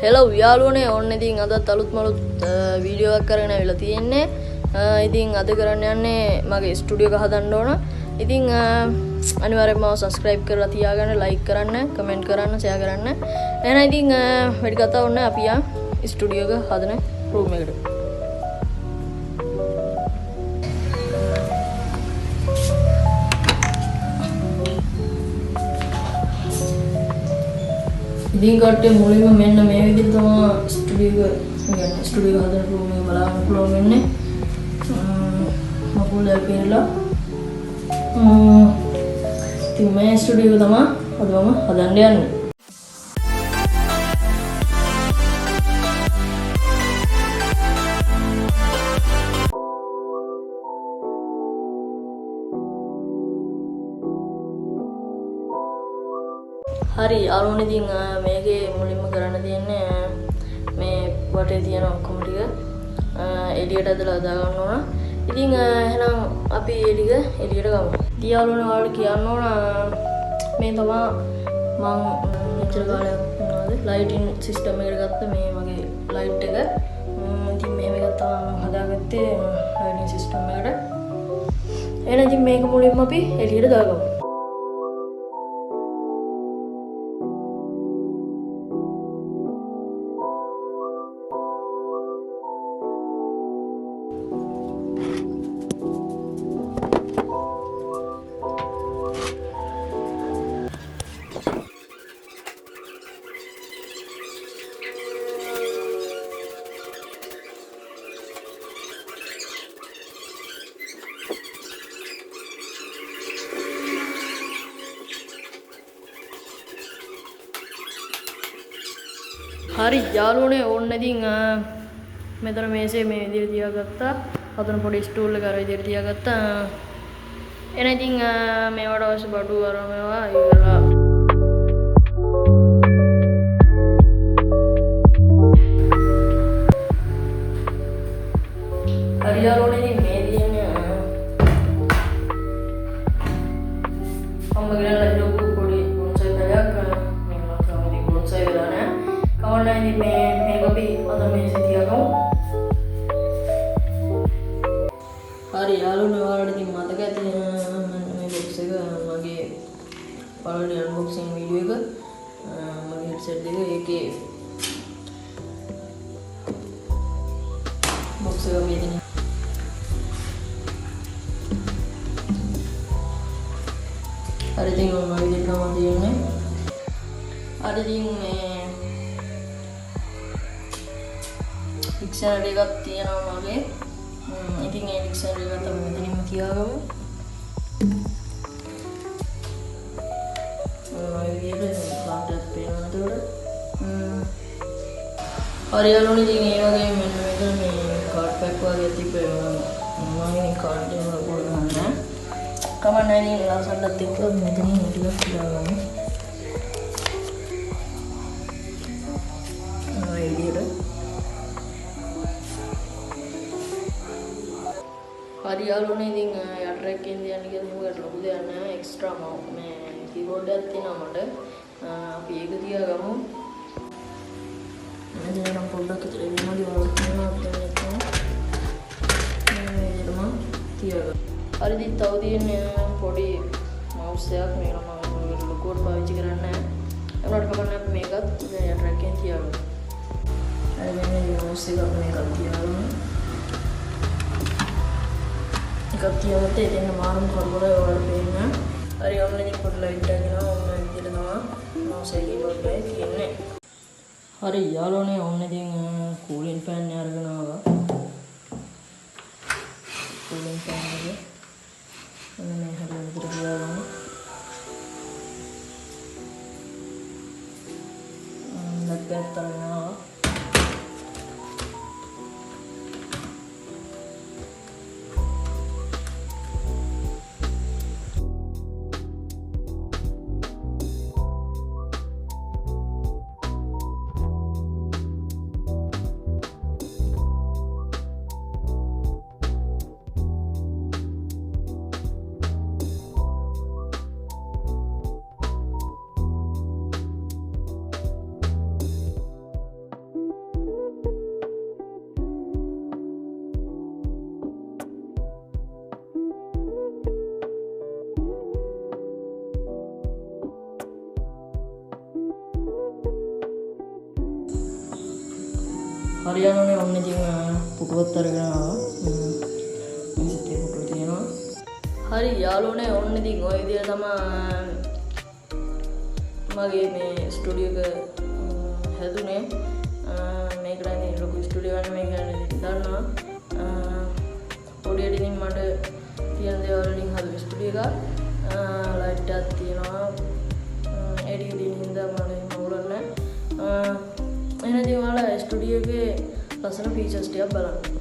Hello යාළුවනේ ඔන්න ඉතින් අදත් අලුත් මලුත් වීඩියෝ එකක් කරගෙන ආවිලා තියෙන්නේ. ඉතින් අද කරන්න යන්නේ මගේ ස්ටුඩියෝ එක හදන්න ඕන. ඉතින් අනිවාර්යෙන්ම subscribe කරලා තියාගන්න, like කරන්න, comment කරන්න, share කරන්න. එහෙනම් ඉතින් වැඩි කතා ඕනේ අපි යන් ස්ටුඩියෝ එක හදන room එකට. ඉතින් කට්ටිය මුලින්ම මෙන්න මේ විදිහට තමයි ස්ටුඩියෝ හදන room එක බලන්න පුළුවන් වෙන්නේ. මකුල දැල්පිරලා ඉතින් මේ ස්ටුඩියෝ එක තමයි අදම හදන්න යන්නේ. හරි යාළුවනේ ඉතින් මේකේ මුලින්ම කරන්න තියෙන්නේ මේ වටේ තියෙන ඔක්කොම ටික එළියට ඇදලා දාගන්න ඕන. ඉතින් එහෙනම් අපි එළියට ගමු. ඉතින් යාළුවනේ ඔයාලට කියන්න ඕන මේ තමයි මම මෙච්චර කාලයක් වුණාද ලයිටින් සිස්ටම් එකට ගත්ත මේ මගේ ලයිට් එක. ඉතින් මේක තමයි හදාගත්තේ ලයිටින් සිස්ටම් එකට. එහෙනම් ඉතින් මේක මුලින්ම අපි එළියට දාගමු. හරි යාළුවනේ ඕන්න ඉතින් මෙතන මේසේ මේ විදිහට තියාගත්තා. අතන පොඩි ස්ටූල් එක අර විදිහට තියාගත්තා. එන ඉතින් මේවට අවශ්‍ය බඩු අර මේවා ඉවරලා හරි යාළුවනේ ඉතින් මේ දින්නේ අම්ම ගෙනල්ලා ඉරපු පොඩි බොන්සයි පැලයක් මේවා තමයි බොන්සයි වෙලා නෑ. කවන්න ඉතින් මේක අපි අද මේසේ තියාගමු. හරි යාළුවනේ ඔයාලට ඉතින් මතක ඇති මේ බොක්ස් එක මගේ පළවෙනි අන්බොක්සිං වීඩියෝ එක මගේ හෙඩ්සෙට් එක ඒකේ බොක්ස් එක මේ දෙන හරි ඉතින් ඔන්න ඔය විදිහට තමයි තියෙන්නේ. හරි ඉතින් මේ පික්සර් එකක් තියෙනවා මගේ. ඉතින් ඒ පික්සර් එක තමයි මෙතනින්ම තියාගමු. ඔය විදිහට කාටත් පේනවා නේද? හරි යාළුවනේ ඉතින් ඒ වගේ මෙන්න මෙතන මේ කාඩ් පැක් වගේ තිබ්බේ මම මේ කාඩ් එක වල ගන්න. කමන්න ඉතින් ලස්සනට එක්ක මෙතනින් ටිකක් තියාගමු. ඔය විදිහට හරි යාළුවනේ ඉතින් යට රැක්කෙන් තියන්න කියලා මොකද ලොකු දෙයක් නෑ. එක්ස්ට්‍රා මේ කීබෝඩ් එකක් තියෙනවා මට. අපි ඒක තියාගමු. මෙතන නම් පොඩ්ඩක් විතර වෙනවද වගේ තියෙනවා අපිට මේ විදිහටම තියාගමු. හරි ඉතින් තව තියෙන්නේ පොඩි මවුස් එකක්. මේක මම ලොකුවට පාවිච්චි කරන්නේ නෑ. ඒකට කමන්න අපි මේකත් යට රැක්කෙන් තියාගමු. හරි මේ මවුස් එක මේකත් තියාගමු. එකක් තියවත එතන මාරුම් කරවල ඔයාලට පේන්න. හරි ඔන්න ඉතින් පොඩි ලයිට් එකක් ගෙනවා. ඔන්න විදිහට තමයි මවුස් එකේ කීබෝඩ් එකේ තියෙන්නේ. හරි යාළුවනේ ඔන්න ඉතින් කූලින් ෆෑන් එක අරගෙන ආවා. කූලින් ෆෑන් එක ඔන්න මේ හරියට විතර තියාගමු. ලැප්ටොප් තරගෙන ආවා. හරියනනේ ඔන්න ඉතින් පුටුවත් අරගෙන ආවා. මේකත් පුටුව තියෙනවා. හරි යාළුවනේ ඔන්න ඉතින් ඔය විදිහට තමයි මගේ මේ ස්ටුඩියෝ එක හැදුනේ. මේකට ඉතින් ලොකු ස්ටුඩියෝ එකක් නෙමෙයි කියලා දන්නවා. පොඩියට ඉතින් මට තියෙන දේවල් වලින් හදපු ස්ටුඩියෝ එකක්. ලයිට් එකක් තියෙනවා. එඩියෝ දින හින්දා මම නෝලන්නේ. එහෙනම් ඉතින් ඔයාලා ස්ටුඩියෝ එකේ ලස්සන ෆීචර්ස් ටිකක් බලන්න.